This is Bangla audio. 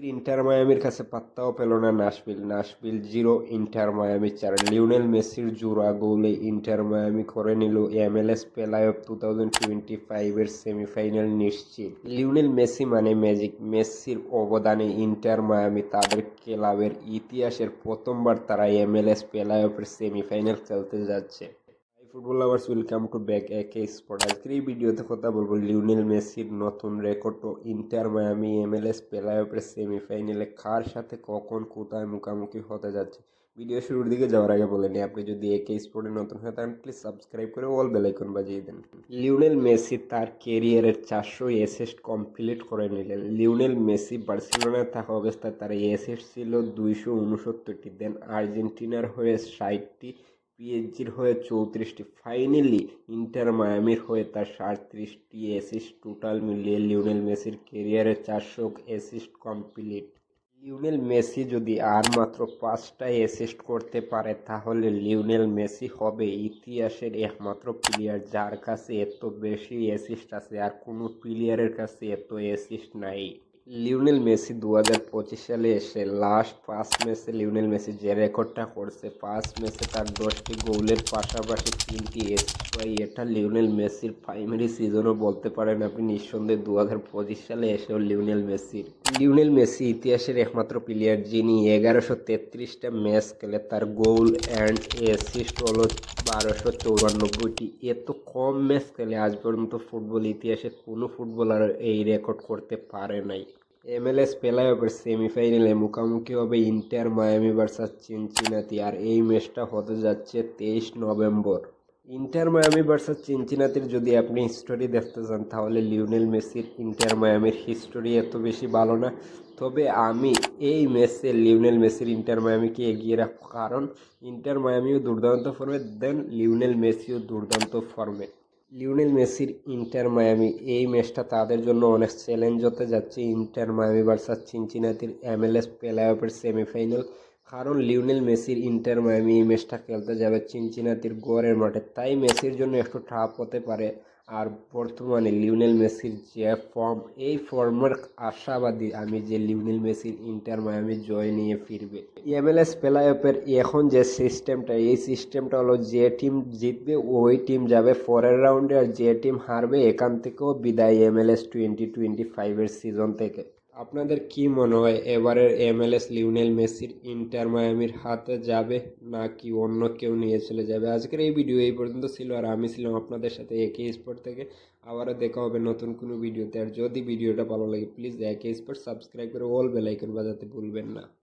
ইন্টার মায়ামির কাছে পাত্তাও পেল না নাশভিল 0 ইন্টার মায়ামি 4। লিওনেল মেসির জোড়া গোলে ইন্টার মায়ামি করে নিল MLS প্লে-অফ 2025-এর সেমিফাইনাল নিশ্চিত। লিওনেল মেসি মানে ম্যাজিক, মেসির অবদানে ইন্টার মায়ামি তাদের ক্লাবের ইতিহাসের প্রথমবার তারা MLS প্লে-অফের সেমিফাইনাল খেলতে যাচ্ছে। Football lovers, welcome to back একে স্পোর্ট। আজকের এই ভিডিওতে কথা বলবো লিওনেল মেসির নতুন রেকর্ড ও ইন্টার মায়ামি MLS প্লে-অফের সেমিফাইনালে কার সাথে কখন কোথায় মুখোমুখি হতে যাচ্ছে। ভিডিও শুরুর দিকে যাওয়ার আগে বলে নিই, আপনি যদি একে স্পোর্টে নতুন হয় তাহলে প্লিজ সাবস্ক্রাইব করে অল বেল আইকন বাজিয়ে দেন। লিওনেল মেসি তার কেরিয়ারের 400 অ্যাসিস্ট কমপ্লিট করে নিলেন। লিওনেল মেসি বার্সেলোনায় থাকা অবস্থায় তার অ্যাসিস্ট ছিল 269টি, দেন আর্জেন্টিনার হয়ে 60টি, পিএসজির হয়ে 34টি, ফাইনালি ইন্টার মায়ামির হয়ে তার 37টি অ্যাসিস্ট। টোটাল মিলিয়ে লিওনেল মেসির ক্যারিয়ারে 400 অ্যাসিস্ট কমপ্লিট। লিওনেল মেসি যদি আর মাত্র 5টা অ্যাসিস্ট করতে পারে তাহলে লিওনেল মেসি হবে ইতিহাসের একমাত্র প্লেয়ার যার কাছে এত বেশি অ্যাসিস্ট আছে, আর কোনো প্লেয়ারের কাছে এত অ্যাসিস্ট নাই। লিওনেল মেসি 2025 সালে এসে লাস্ট 5 ম্যাচে লিওনেল মেসি যে রেকর্ডটা করছে, 5 ম্যাচে তার 10টি গোলের পাশাপাশি 3টি অ্যাসিস্ট পাই। এটা লিওনেল মেসির প্রাইমারি সিজনও বলতে পারেন আপনি নিঃসন্দেহে। 2025 সালে এসেও লিওনেল মেসি ইতিহাসের একমাত্র প্লেয়ার যিনি 1133টা ম্যাচ খেলে তার গোল অ্যান্ড অ্যাসিস্ট হলো 1294টি। এত কম ম্যাচ খেলে আজ পর্যন্ত ফুটবল ইতিহাসে কোনো ফুটবলার এই রেকর্ড করতে পারে নাই। MLS প্লে-অফের সেমিফাইনালে মুখোমুখি হবে ইন্টার মায়ামি ভার্সাস চিনচিনাতি, আর এই ম্যাচটা হতে যাচ্ছে 23 নভেম্বর। ইন্টার মায়ামি ভার্সাস চিনচিনাতির যদি আপনি হিস্টোরি দেখতে চান তাহলে লিওনেল মেসির ইন্টার মায়ামির হিস্টোরি এত বেশি ভালো না, তবে আমি এই ম্যাচে লিওনেল মেসির ইন্টার মায়ামিকে এগিয়ে রাখবো, কারণ ইন্টার মায়ামিও দুর্দান্ত ফর্মে, দেন লিওনেল মেসিও দুর্দান্ত ফর্মে। লিওনেল মেসির ইন্টার মায়ামি এই ম্যাচটা তাদের জন্য অনেক চ্যালেঞ্জ হতে যাচ্ছে। ইন্টার মায়ামি ভার্সাস চিনচিনাতির MLS প্লে-অফের সেমিফাইনাল, কারণ লিওনেল মেসির ইন্টার মায়ামি এই ম্যাচটা খেলতে যাবে চিনচিনাতির গড়ের মাঠে, তাই মেসির জন্য একটু টাফ হতে পারে। আর বর্তমানে লিওনেল মেসির যে ফর্ম, এই ফর্মের আশাবাদী আমি যে লিওনেল মেসির ইন্টার মায়ামি জয় নিয়ে ফিরবে। MLS প্লে-অফের এখন যে সিস্টেমটা, এই সিস্টেমটা হলো যে টিম জিতবে ওই টিম যাবে পরের রাউন্ডে, আর যে টিম হারবে এখান থেকেও বিদায় MLS 2025-এর সিজন থেকে। আপনাদের কি মনে হয় এবারের MLS লিওনেল মেসির ইন্টার মায়ামির হাতে যাবে নাকি অন্য কেউ নিয়ে চলে যাবে? আজকের এই ভিডিও এই পর্যন্ত ছিল, আর আমি ছিলাম আপনাদের সাথে একে স্পোর্ট থেকে। আবারও দেখা হবে নতুন কোনো ভিডিওতে, আর যদি ভিডিওটা ভালো লাগে প্লিজ একে স্পোর্ট সাবস্ক্রাইব করে অল বেল আইকন বাজাতে ভুলবেন না।